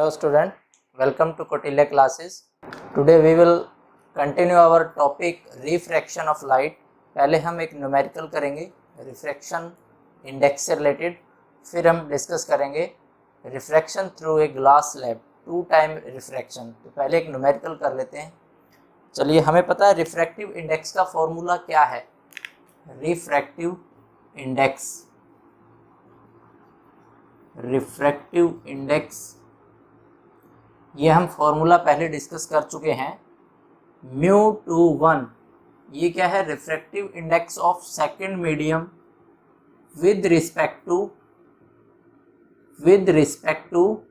Hello student, welcome to Kautilya classes. Today we will continue our topic refraction of light. पहले हम एक numerical करेंगे refraction index से related, फिर हम डिस्कस करेंगे refraction through a glass slab, two time refraction. तो पहले एक न्यूमेरिकल कर लेते हैं। चलिए, हमें पता है रिफ्रैक्टिव इंडेक्स का फॉर्मूला क्या है। रिफ्रैक्टिव इंडेक्स ये हम फॉर्मूला पहले डिस्कस कर चुके हैं। μ/1 ये क्या है? Refractive index of second medium with respect to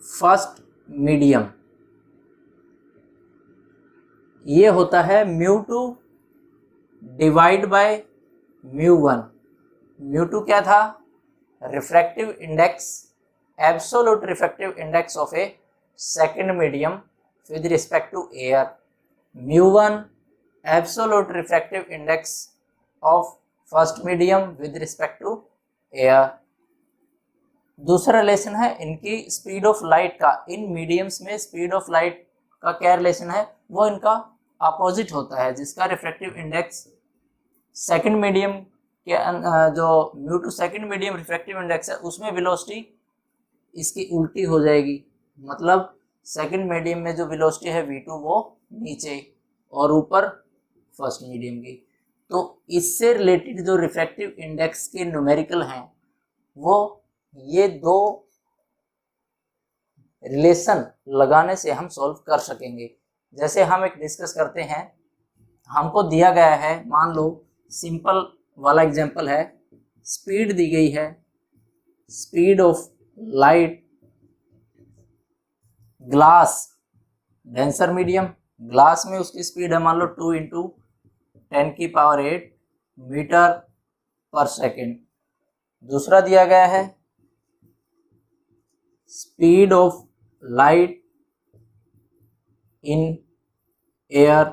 first medium. ये होता है μ2 डिवाइड बाय μ1। μ2 क्या था? Refractive index, absolute refractive index of a second medium with respect to air. μ1 absolute refractive index of first medium with respect to air. दूसरा relation है इनकी speed of light का। इन मीडियम्स में स्पीड ऑफ लाइट का क्या relation है? वो इनका अपोजिट होता है, जिसका रिफ्रैक्टिव इंडेक्स सेकंड मीडियम के जो μ2 सेकंड मीडियम रिफ्रैक्टिव इंडेक्स है उसमें वेलोसिटी इसकी उल्टी हो जाएगी। मतलब सेकंड मीडियम में जो वेलोसिटी है v2 वो नीचे और ऊपर फर्स्ट मीडियम की। तो इससे रिलेटेड जो रिफ्रैक्टिव इंडेक्स के न्यूमेरिकल हैं वो ये दो रिलेशन लगाने से हम सॉल्व कर सकेंगे। जैसे हम एक डिस्कस करते हैं, हमको दिया गया है, मान लो सिंपल वाला एग्जांपल है, स्पीड दी गई है, speed of light glass denser medium, glass में उसकी स्पीड है मान लो 2 × 10⁸ मीटर पर सेकेंड। दूसरा दिया गया है speed of light in air,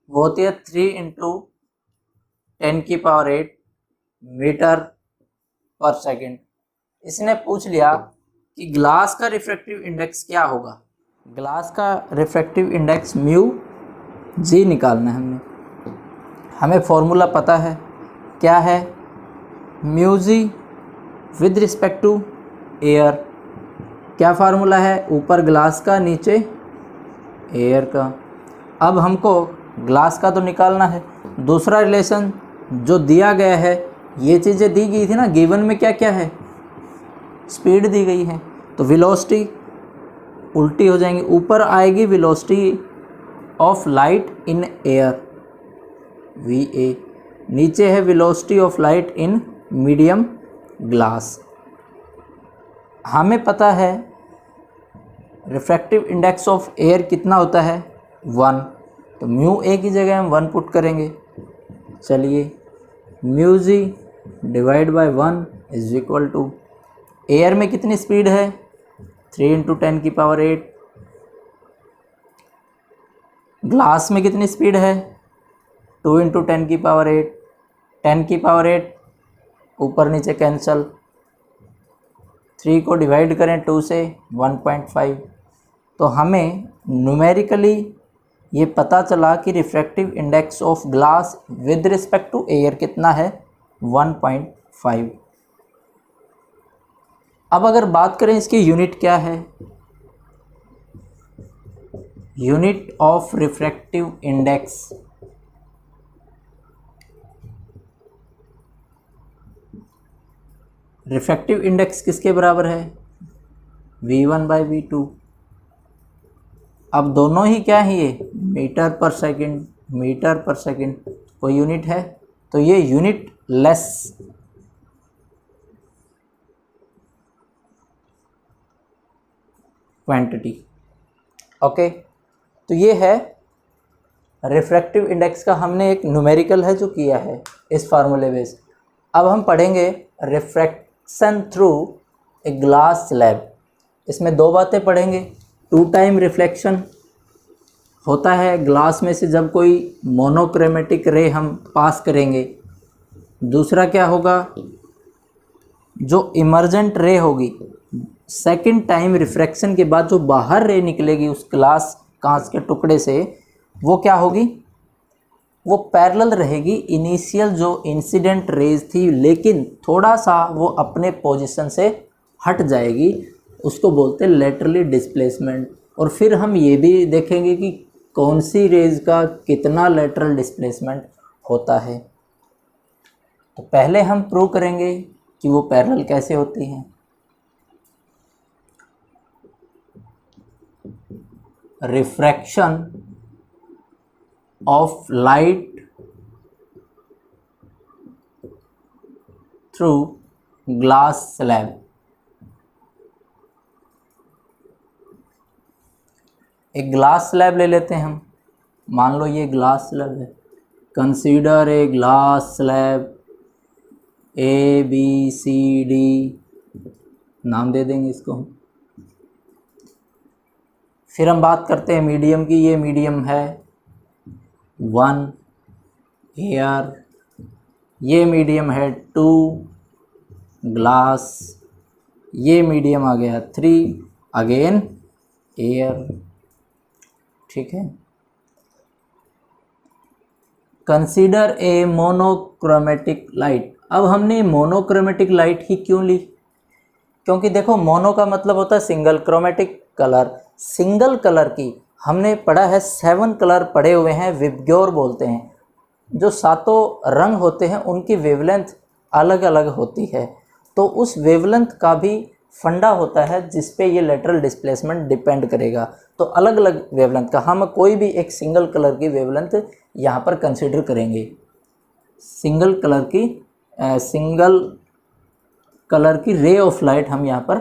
वो होती है 3 × 10⁸ मीटर पर सेकेंड। इसने पूछ लिया कि ग्लास का रिफ्रैक्टिव इंडेक्स क्या होगा। ग्लास का रिफ्रैक्टिव इंडेक्स μg निकालना है हमें फॉर्मूला पता है क्या है, μg with respect to air. क्या फार्मूला है? ऊपर ग्लास का, नीचे एयर का। अब हमको ग्लास का तो निकालना है। दूसरा रिलेशन जो दिया गया है, ये चीज़ें दी गई थी ना, गिवन में क्या क्या है? स्पीड दी गई है, तो वेलोसिटी उल्टी हो जाएंगी। ऊपर आएगी velocity of light in air va, नीचे है velocity of light in medium glass. हमें पता है रिफ्रैक्टिव इंडेक्स ऑफ एयर कितना होता है? 1। तो μa की जगह हम 1 पुट करेंगे। चलिए, μg divide by 1 is equal to, air में कितनी स्पीड है? 3 × 10⁸। ग्लास में कितनी स्पीड है? 2 × 10⁸। 10⁸ ऊपर नीचे कैंसल, 3 को डिवाइड करें 2 से 1.5। तो हमें न्यूमेरिकली ये पता चला कि refractive index of glass with respect to air कितना है? 1.5। अब अगर बात करें इसकी यूनिट क्या है, unit of refractive index, refractive index किसके बराबर है? v1/v2। अब दोनों ही क्या है? ये मीटर पर सेकेंड। कोई यूनिट है तो ये यूनिट लेस क्वांटिटी। ओके, तो ये है रिफ्रैक्टिव इंडेक्स का, हमने एक न्यूमेरिकल है जो किया है इस फार्मूले बेस। अब हम पढ़ेंगे refraction through a glass slab. इसमें दो बातें पढ़ेंगे। 2 टाइम रिफ्लेक्शन होता है ग्लास में से जब कोई मोनोक्रोमेटिक रे हम पास करेंगे। दूसरा क्या होगा, जो इमर्जेंट रे होगी सेकंड टाइम रिफ्रैक्शन के बाद जो बाहर रे निकलेगी उस ग्लास कांच के टुकड़े से, वो क्या होगी, वो पैरेलल रहेगी इनिशियल जो इंसिडेंट रेज थी, लेकिन थोड़ा सा वो अपने पोजीशन से हट जाएगी, उसको बोलते हैं लेटरली डिस्प्लेसमेंट। और फिर हम ये भी देखेंगे कि कौन सी रेज का कितना लेटरल डिस्प्लेसमेंट होता है। तो पहले हम प्रूव करेंगे कि वो पैरेलल कैसे होती हैं। Refraction of light through glass slab. एक ग्लास स्लैब ले लेते हैं हम, मान लो ये ग्लास स्लैब है। Consider a glass slab, A B C D नाम दे देंगे इसको हम। फिर हम बात करते हैं मीडियम की। ये मीडियम है 1 एयर, ये मीडियम है 2 ग्लास, ये मीडियम आ गया 3 अगेन एयर। ठीक है। कंसीडर ए मोनोक्रोमेटिक लाइट। अब हमने मोनोक्रोमेटिक लाइट ही क्यों ली, क्योंकि देखो मोनो का मतलब होता है single, chromatic colour, single colour की हमने पढ़ा है 7 कलर पढ़े हुए हैं, विबग्योर बोलते हैं। जो 7 रंग होते हैं उनकी वेवलेंथ अलग अलग होती है, तो उस वेवलेंथ का भी फंडा होता है जिस पे ये लेटरल डिस्प्लेसमेंट डिपेंड करेगा। तो अलग अलग वेवलेंथ का हम कोई भी एक सिंगल कलर की वेवलेंथ यहाँ पर कंसीडर करेंगे। सिंगल कलर की रे ऑफ लाइट हम यहाँ पर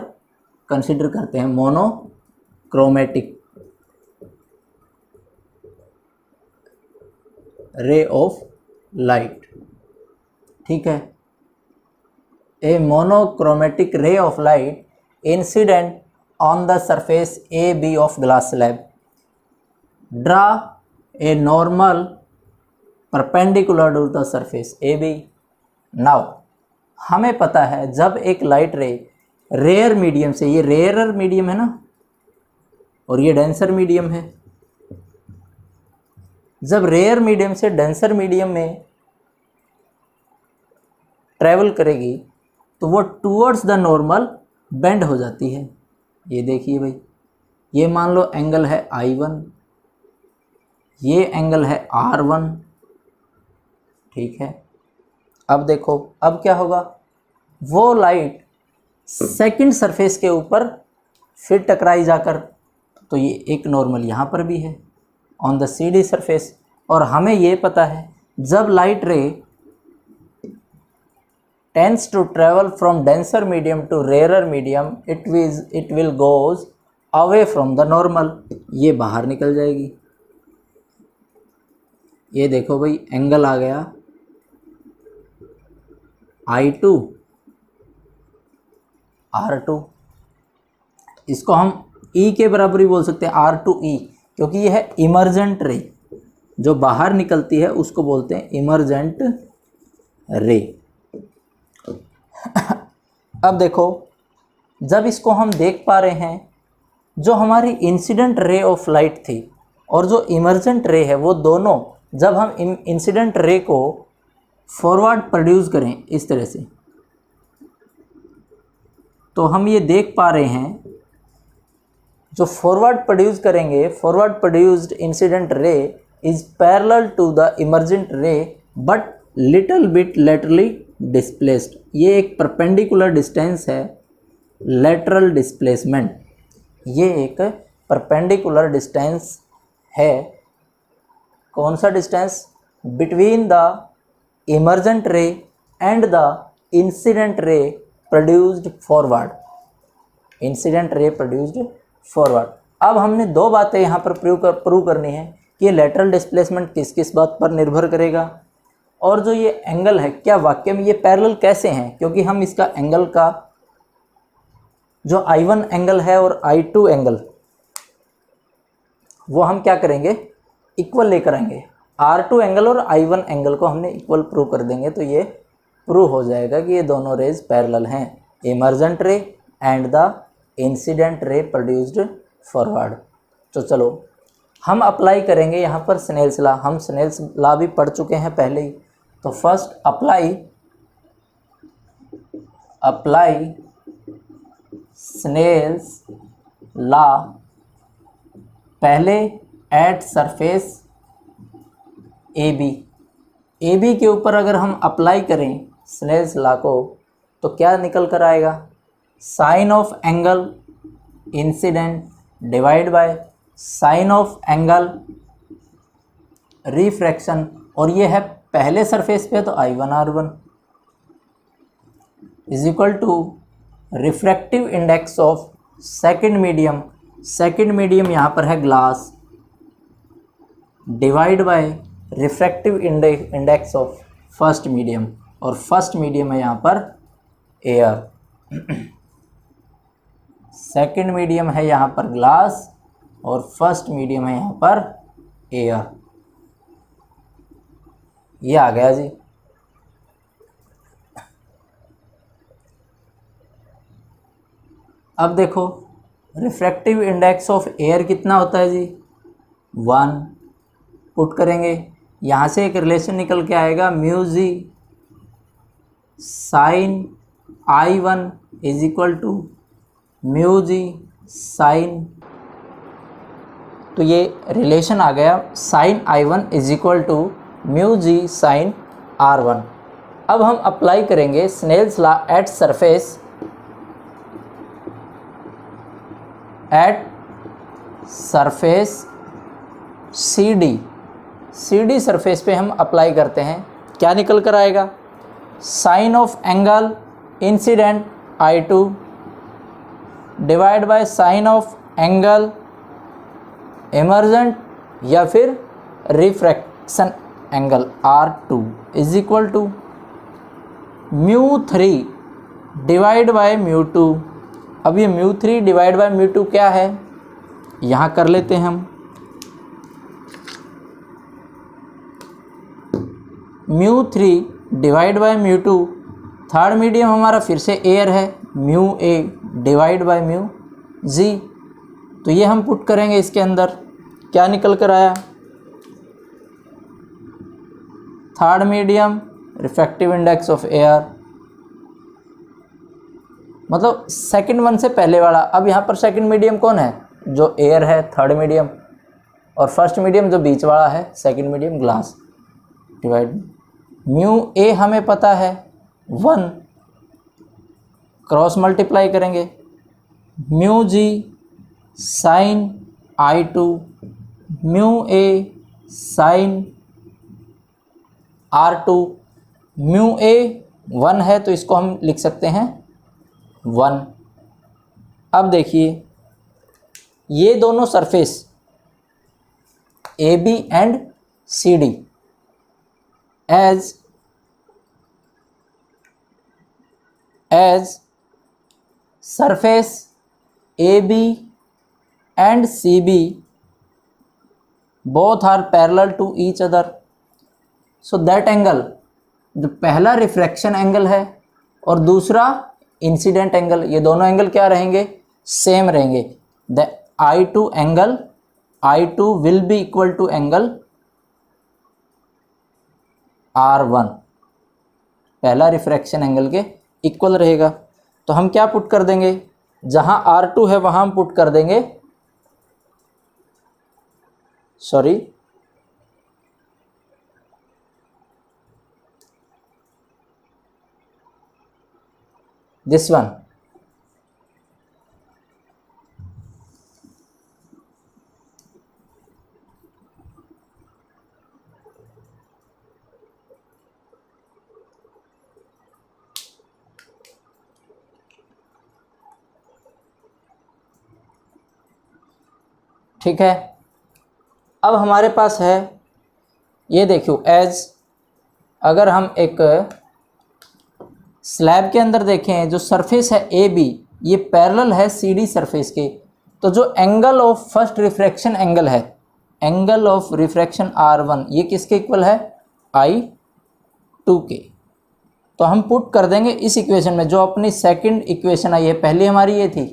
कंसीडर करते हैं, मोनोक्रोमेटिक रे ऑफ लाइट। ठीक है। A monochromatic ray of light incident on the surface AB of glass slab. Draw a normal perpendicular to the surface AB. Now हमें पता है जब एक लाइट रे रेयर मीडियम से, ये रेयरर मीडियम है ना और ये डेंसर मीडियम है, जब रेयर मीडियम से डेंसर मीडियम में ट्रेवल करेगी तो वो टूवर्ड्स द नॉर्मल बेंड हो जाती है। ये देखिए भाई, ये मान लो एंगल है I1, ये एंगल है R1। ठीक है। अब देखो अब क्या होगा, वो लाइट सेकंड सरफेस के ऊपर फिर टकराई जाकर, तो ये एक नॉर्मल यहाँ पर भी है ऑन द CD सरफेस। और हमें ये पता है जब लाइट रे tends to travel from denser medium to rarer medium, it will goes away from the normal, ये बाहर निकल जाएगी। ये देखो भाई एंगल आ गया I2 R2, इसको हम E के बराबर ही बोल सकते हैं R2E, क्योंकि यह है इमर्जेंट रे, जो बाहर निकलती है उसको बोलते हैं इमर्जेंट रे। अब देखो जब इसको हम देख पा रहे हैं, जो हमारी इंसिडेंट रे ऑफ लाइट थी और जो इमर्जेंट रे है, वो दोनों जब हम इंसिडेंट रे को फॉरवर्ड प्रोड्यूस करें इस तरह से, तो हम ये देख पा रहे हैं जो फॉरवर्ड प्रोड्यूस करेंगे, forward produced incident ray is parallel to the emergent ray but little bit laterally displaced. ये एक परपेंडिकुलर डिस्टेंस है, लेटरल डिस्प्लेसमेंट। ये एक परपेंडिकुलर डिस्टेंस है। कौन सा distance? Between the emergent ray and the incident ray produced forward. Incident ray produced forward. अब हमने 2 बातें यहाँ पर प्रूव करनी है कि लेटरल डिस्प्लेसमेंट किस किस बात पर निर्भर करेगा, और जो ये एंगल है क्या वाकई में ये पैरेलल कैसे हैं, क्योंकि हम इसका एंगल का जो I1 एंगल है और I2 एंगल वो हम क्या करेंगे, इक्वल लेकर आएंगे। R2 एंगल और I1 एंगल को हमने इक्वल प्रूव कर देंगे, तो ये प्रूव हो जाएगा कि ये दोनों रेज पैरेलल हैं, emergent ray and the incident ray produced forward. तो चलो हम अप्लाई करेंगे यहाँ पर स्नेल्स लॉ। हम स्नेल्स लॉ भी पढ़ चुके हैं पहले ही। तो फर्स्ट अप्लाई स्नेल्स लॉ पहले एट सरफेस ए बी के ऊपर अगर हम अप्लाई करें स्नेल्स लॉ को तो क्या निकल कर आएगा, sine of angle incident divide by sine of angle refraction, और ये है पहले सरफेस पे तो I1R1 is equal to refractive index of second medium यहाँ पर है glass, divide by refractive index of first medium, और फर्स्ट मीडियम है यहाँ पर एयर। सेकंड मीडियम है यहाँ पर ग्लास और फर्स्ट मीडियम है यहाँ पर एयर। ये आ गया जी। अब देखो रिफ्रैक्टिव इंडेक्स ऑफ एयर कितना होता है जी, 1 पुट करेंगे, यहाँ से एक रिलेशन निकल के आएगा mu g sine I1 is equal to mu g sine, तो ये रिलेशन आ गया sine I1 is equal to mu g sine R1। अब हम अप्लाई करेंगे Snell's law at surface CD surface पे हम अप्लाई करते हैं, क्या निकल कर आएगा, sine of angle incident I2 divide by sine of angle emergent या फिर refraction angle R2 is equal to μ3 divide by μ2। अब ये μ3 डिवाइड बाय μ2 क्या है, यहाँ कर लेते हैं हम, μ3 डिवाइड बाय μ2, थर्ड मीडियम हमारा फिर से एयर है, μA डिवाइड बाय μg। तो ये हम पुट करेंगे इसके अंदर, क्या निकल कर आया, third medium refractive index of air, मतलब सेकंड वन से पहले वाला। अब यहाँ पर सेकंड मीडियम कौन है, जो एयर है थर्ड मीडियम, और फर्स्ट मीडियम जो बीच वाला है second medium glass, divide μA हमें पता है 1, क्रॉस मल्टीप्लाई करेंगे μg sign I2 μA sign R2, μA 1 है तो इसको हम लिख सकते हैं 1। अब देखिए ये दोनों surface AB and CD as surface AB and CB both are parallel to each other, so that angle, जो पहला रिफ्रैक्शन एंगल है और दूसरा इंसिडेंट एंगल, ये दोनों एंगल क्या रहेंगे, सेम रहेंगे। The I2 will be equal to angle R1, पहला रिफ्रैक्शन एंगल के इक्वल रहेगा। तो हम क्या पुट कर देंगे, जहां R2 है वहां हम पुट कर देंगे, सॉरी दिस वन, ठीक है। अब हमारे पास है, ये देखियो एज अगर हम एक स्लैब के अंदर देखें, जो सरफेस है AB ये पैरेलल है CD सरफेस के, तो जो angle of first refraction angle है, एंगल ऑफ रिफ्रैक्शन R1 ये किसके इक्वल है, I2 के। तो हम पुट कर देंगे इस इक्वेशन में, जो अपनी सेकंड इक्वेशन आई है, पहली हमारी ये थी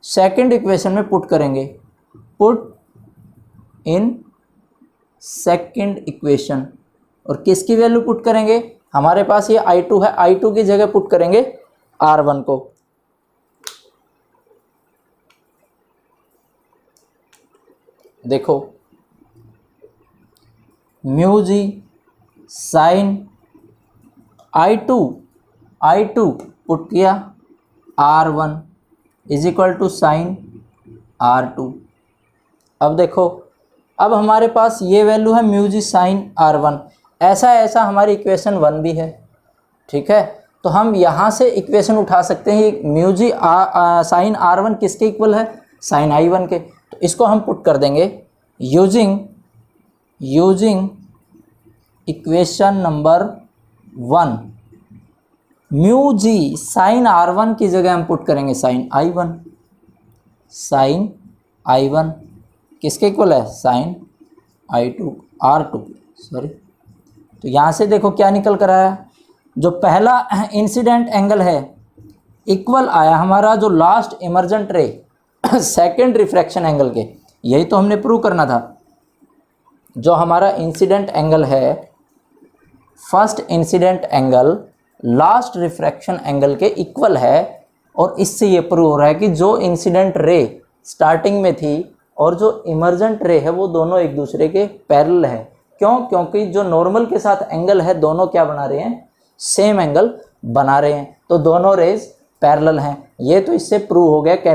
सेकंड इक्वेशन में पुट करेंगे, पुट इन सेकंड इक्वेशन। और किसकी वैल्यू पुट करेंगे, हमारे पास ये I2 है, I2 की जगह पुट करेंगे R1 को। देखो mu g sign I2 put किया R1 is equal to sign R2। अब देखो, अब हमारे पास ये वैल्यू है म्यू जी साइन R1। ऐसा हमारी इक्वेशन 1 भी है, ठीक है। तो हम यहाँ से इक्वेशन उठा सकते हैं, म्यू जी साइन R1 किसके इक्वल है, साइन I1 के। तो इसको हम पुट कर देंगे using equation number 1। Mu g sine R1 की जगह हम पुट करेंगे साइन I1 किसके इक्वल है, साइन R2 सॉरी। तो यहाँ से देखो क्या निकल कर आया, जो पहला इंसिडेंट एंगल है इक्वल आया हमारा जो लास्ट इमर्जेंट रे सेकंड रिफ्रैक्शन एंगल के। यही तो हमने प्रूव करना था। जो हमारा इंसिडेंट एंगल है, first incident angle last refraction angle के इक्वल है। और इससे ये प्रूव हो रहा है कि जो इंसिडेंट रे स्टार्टिंग में थी और जो इमर्जेंट रे है वो दोनों एक दूसरे के पैरेलल है। क्यों, क्योंकि जो नॉर्मल के साथ एंगल है दोनों क्या बना रहे हैं, सेम एंगल बना रहे हैं। तो दोनों रेज पैरेलल हैं। ये तो इससे प्रूव हो गया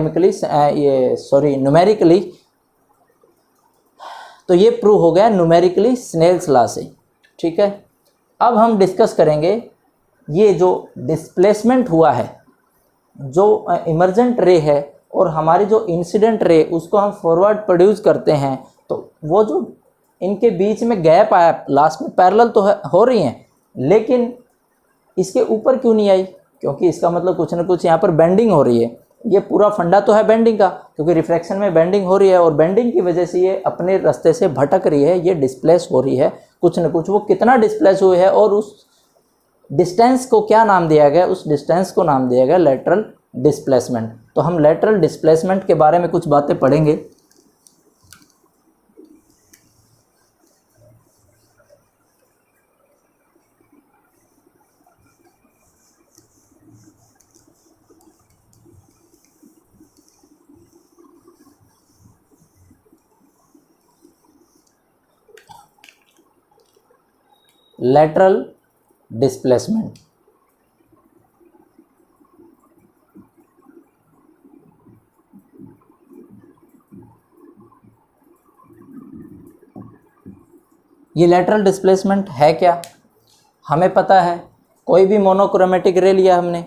न्यूमेरिकली। तो ये प्रूव हो गया न्यूमेरिकली स्नेल्स लॉ से, ठीक है। अब हम डिस्कस करेंगे ये जो डिस्प्लेसमेंट हुआ है, जो इमर्जेंट रे है और हमारी जो इंसिडेंट रे उसको हम फॉरवर्ड प्रोड्यूस करते हैं, तो वो जो इनके बीच में गैप आया लास्ट में पैरेलल तो हो रही हैं, लेकिन इसके ऊपर क्यों नहीं आई, क्योंकि इसका मतलब कुछ ना कुछ यहाँ पर बेंडिंग हो रही है। ये पूरा फंडा तो है बेंडिंग का, क्योंकि रिफ्रैक्शन में बेंडिंग हो रही है और बेंडिंग की वजह से ये अपने रास्ते से भटक रही है, ये डिस्प्लेस हो रही है कुछ न कुछ। वो कितना डिस्प्लेस हुई है और उस डिस्टेंस को क्या नाम दिया गया, उस डिस्टेंस को नाम दिया गया लेटरल डिस्प्लेसमेंट। तो हम लेटरल डिस्प्लेसमेंट के बारे में कुछ बातें पढ़ेंगे। लेटरल डिस्प्लेसमेंट, ये लेटरल डिस्प्लेसमेंट है क्या, हमें पता है। कोई भी मोनोक्रोमेटिक रे लिया हमने,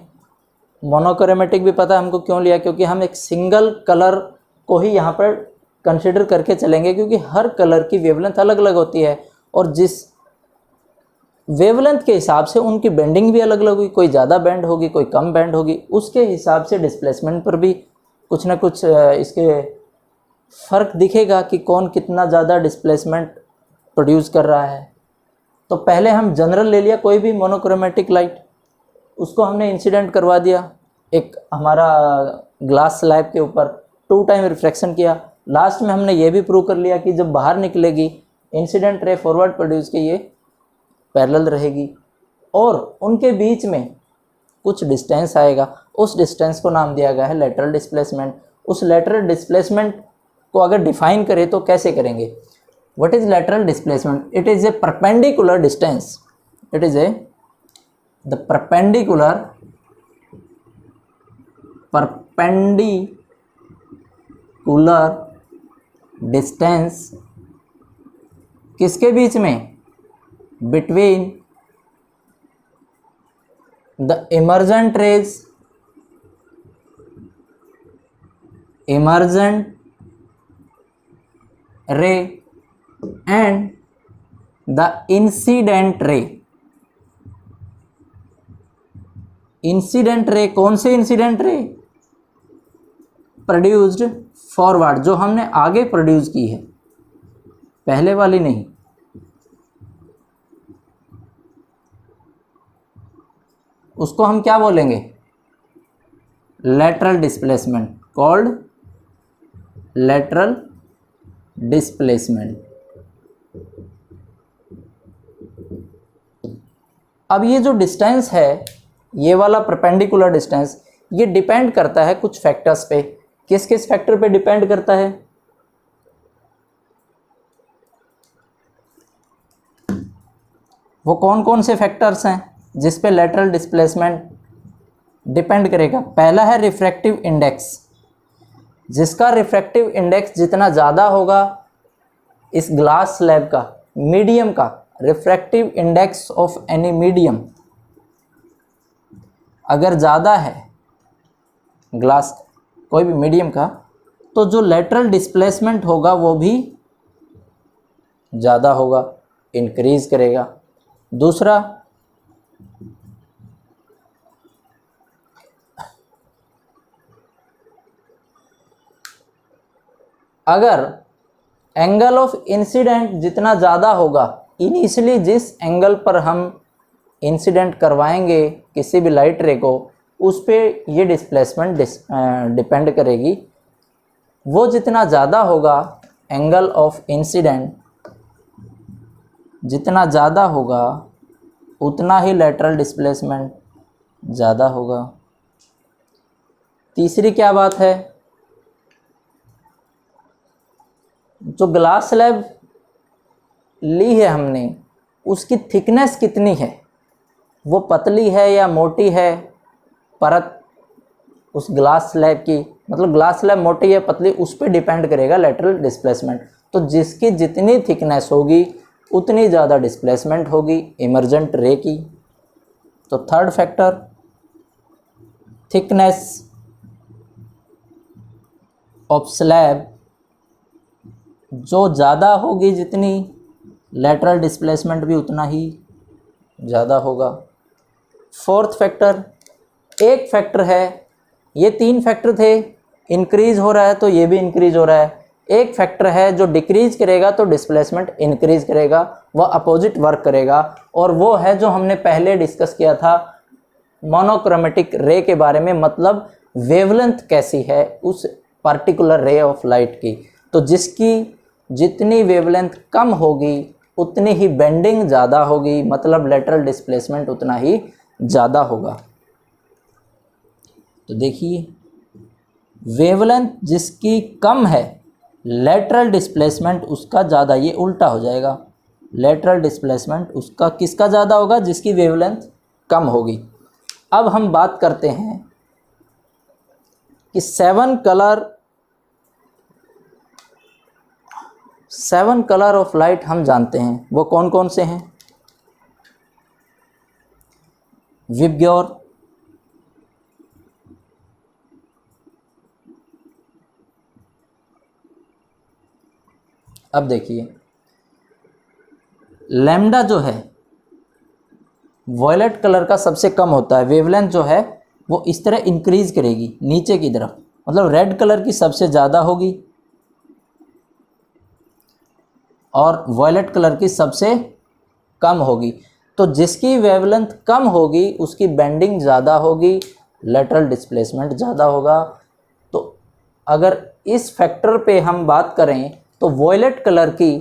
मोनोक्रोमेटिक भी पता है हमको क्यों लिया, क्योंकि हम एक सिंगल कलर को ही यहाँ पर कंसिडर करके चलेंगे, क्योंकि हर कलर की वेवलेंथ अलग अलग होती है और जिस वेवलेंथ के हिसाब से उनकी बेंडिंग भी अलग अलग होगी, कोई ज़्यादा बेंड होगी कोई कम बेंड होगी, उसके हिसाब से डिस्प्लेसमेंट पर भी कुछ ना कुछ इसके फ़र्क दिखेगा कि कौन कितना ज़्यादा डिस्प्लेसमेंट प्रोड्यूस कर रहा है। तो पहले हम जनरल ले लिया कोई भी मोनोक्रोमेटिक लाइट, उसको हमने इंसिडेंट करवा दिया एक हमारा ग्लास स्लैब के ऊपर, 2 टाइम रिफ्रैक्शन किया। लास्ट में हमने ये भी प्रूव कर लिया कि जब बाहर निकलेगी इंसिडेंट रे फॉरवर्ड प्रोड्यूस के ये पैरेलल रहेगी और उनके बीच में कुछ डिस्टेंस आएगा, उस डिस्टेंस को नाम दिया गया है लेटरल डिस्प्लेसमेंट। उस लेटरल डिस्प्लेसमेंट को अगर डिफाइन करें तो कैसे करेंगे, what is lateral displacement, it is a perpendicular distance, it is a the perpendicular distance किसके बीच में, between the emergent ray and the incident ray। Incident ray कौन से इंसिडेंट रे, प्रोड्यूस्ड फॉरवर्ड, जो हमने आगे प्रोड्यूस की है, पहले वाली नहीं। उसको हम क्या बोलेंगे, lateral displacement, called lateral displacement. अब ये जो डिस्टेंस है, ये वाला परपेंडिकुलर डिस्टेंस, ये डिपेंड करता है कुछ फैक्टर्स पे। किस किस फैक्टर पे डिपेंड करता है? वो कौन कौन से फैक्टर्स हैं जिस पे लेटरल डिस्प्लेसमेंट डिपेंड करेगा? पहला है रिफ्रैक्टिव इंडेक्स। जिसका रिफ्रैक्टिव इंडेक्स जितना ज़्यादा होगा, इस ग्लास स्लैब का, मीडियम का refractive index of any medium अगर ज़्यादा है, ग्लास कोई भी मीडियम का, तो जो लेटरल डिस्प्लेसमेंट होगा वो भी ज़्यादा होगा, इंक्रीज करेगा। दूसरा, अगर एंगल ऑफ इंसिडेंट जितना ज़्यादा होगा, इनिशियली जिस एंगल पर हम इंसिडेंट करवाएंगे किसी भी लाइट रे को, उस पे ये डिस्प्लेसमेंट डिपेंड करेगी। वो जितना ज़्यादा होगा, एंगल ऑफ इंसिडेंट जितना ज़्यादा होगा, उतना ही लेटरल डिस्प्लेसमेंट ज़्यादा होगा। तीसरी क्या बात है? जो ग्लास स्लैब ली है हमने, उसकी थिकनेस कितनी है, वो पतली है या मोटी है, परत उस ग्लास स्लैब की, मतलब ग्लास स्लैब मोटी है पतली, उस पर डिपेंड करेगा लेटरल डिस्प्लेसमेंट। तो जिसकी जितनी थिकनेस होगी उतनी ज़्यादा डिस्प्लेसमेंट होगी इमर्जेंट रे की। तो third factor, thickness of slab जो ज़्यादा होगी जितनी, लेटरल डिस्प्लेसमेंट भी उतना ही ज़्यादा होगा। फोर्थ फैक्टर, एक फैक्टर है, ये तीन फैक्टर थे, इंक्रीज हो रहा है तो ये भी इंक्रीज हो रहा है। एक फैक्टर है जो डिक्रीज करेगा तो डिस्प्लेसमेंट इंक्रीज करेगा, वह अपोजिट वर्क करेगा, और वो है जो हमने पहले डिस्कस किया था मोनोक्रोमेटिक रे के बारे में, मतलब वेवलेंथ कैसी है उस पर्टिकुलर रे ऑफ लाइट की। तो जिसकी जितनी वेवलेंथ कम होगी उतनी ही बेंडिंग ज़्यादा होगी, मतलब लेटरल डिस्प्लेसमेंट उतना ही ज़्यादा होगा। तो देखिए, वेवलेंथ जिसकी कम है, लेटरल डिस्प्लेसमेंट उसका ज़्यादा, ये उल्टा हो जाएगा। लेटरल डिस्प्लेसमेंट उसका किसका ज़्यादा होगा? जिसकी वेवलेंथ कम होगी। अब हम बात करते हैं कि सेवन कलर ऑफ लाइट हम जानते हैं, वो कौन कौन से हैं? विबग्योर, अब देखिए, लैम्डा जो है वॉयलेट कलर का सबसे कम होता है, वेवलेंथ जो है वो इस तरह इंक्रीज करेगी नीचे की तरफ, मतलब रेड कलर की सबसे ज़्यादा होगी और वॉयलेट कलर की सबसे कम होगी। तो जिसकी वेवलेंथ कम होगी उसकी बेंडिंग ज़्यादा होगी, लेटरल डिस्प्लेसमेंट ज़्यादा होगा। तो अगर इस फैक्टर पे हम बात करें तो वॉयलेट कलर की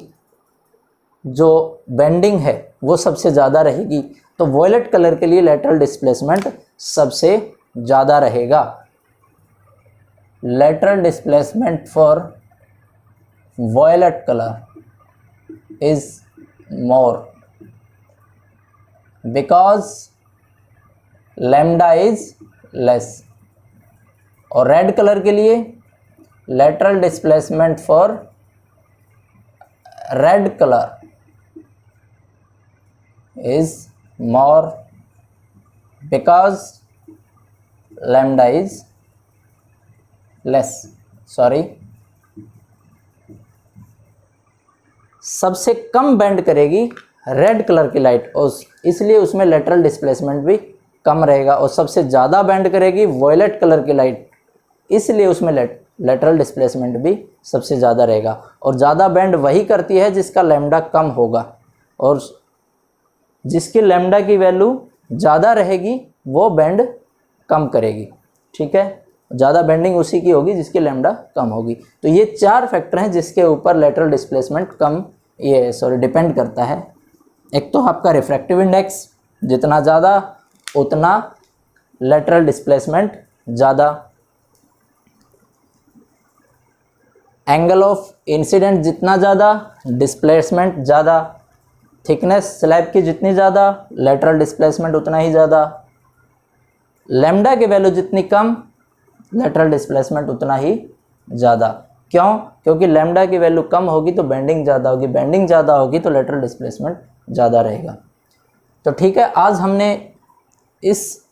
जो बेंडिंग है वो सबसे ज़्यादा रहेगी, तो वॉयलेट कलर के लिए लेटरल डिस्प्लेसमेंट सबसे ज़्यादा रहेगा। Lateral displacement for violet colour is more because lambda is less, और रेड कलर के लिए lateral displacement for red color is more because lambda is less, sorry, सबसे कम बेंड करेगी रेड कलर की लाइट, और इसलिए उसमें लेटरल डिस्प्लेसमेंट भी कम रहेगा, और सबसे ज़्यादा बेंड करेगी वॉयलेट कलर की लाइट, इसलिए उसमें लेटरल डिस्प्लेसमेंट भी सबसे ज़्यादा रहेगा। और ज़्यादा बेंड वही करती है जिसका लैम्डा कम होगा, और जिसकी लैम्डा की वैल्यू ज़्यादा रहेगी वो बेंड कम करेगी। ठीक है, ज़्यादा बेंडिंग उसी की होगी जिसकी लैम्डा कम होगी। तो ये 4 फैक्टर हैं जिसके ऊपर लेटरल डिस्प्लेसमेंट डिपेंड करता है। एक तो आपका रिफ्रैक्टिव इंडेक्स, जितना ज़्यादा उतना लेटरल डिस्प्लेसमेंट ज़्यादा। एंगल ऑफ इंसिडेंट जितना ज़्यादा, डिस्प्लेसमेंट ज़्यादा। थिकनेस स्लैब की जितनी ज़्यादा, लेटरल डिस्प्लेसमेंट उतना ही ज़्यादा। लैम्डा की वैल्यू जितनी कम, लेटरल डिस्प्लेसमेंट उतना ही ज़्यादा। क्यों? क्योंकि लैम्डा की वैल्यू कम होगी तो बेंडिंग ज़्यादा होगी, बेंडिंग ज़्यादा होगी तो लेटरल डिस्प्लेसमेंट ज़्यादा रहेगा। तो ठीक है, आज हमने इस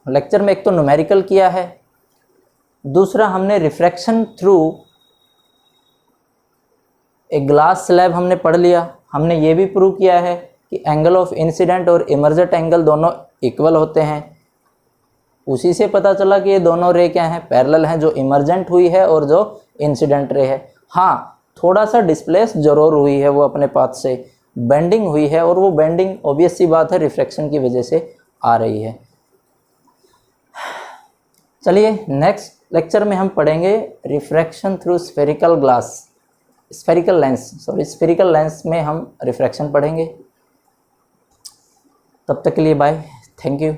लेक्चर में एक तो न्यूमेरिकल किया है, दूसरा हमने रिफ्रैक्शन थ्रू एक ग्लास स्लैब हमने पढ़ लिया। हमने ये भी प्रूव किया है कि एंगल ऑफ इंसिडेंट और इमर्जेंट एंगल दोनों इक्वल होते हैं। उसी से पता चला कि ये दोनों रे क्या हैं, पैरेलल हैं, जो इमर्जेंट हुई है और जो इंसिडेंट रे है। हाँ, थोड़ा सा डिस्प्लेस जरूर हुई है वो अपने पाथ से, बेंडिंग हुई है, और वो बेंडिंग ऑब्वियस सी बात है रिफ्रैक्शन की वजह से आ रही है। चलिए नेक्स्ट लेक्चर में हम पढ़ेंगे रिफ्रैक्शन थ्रू स्फेरिकल लेंस में हम रिफ्रैक्शन पढ़ेंगे। तब तक के लिए बाय, थैंक यू।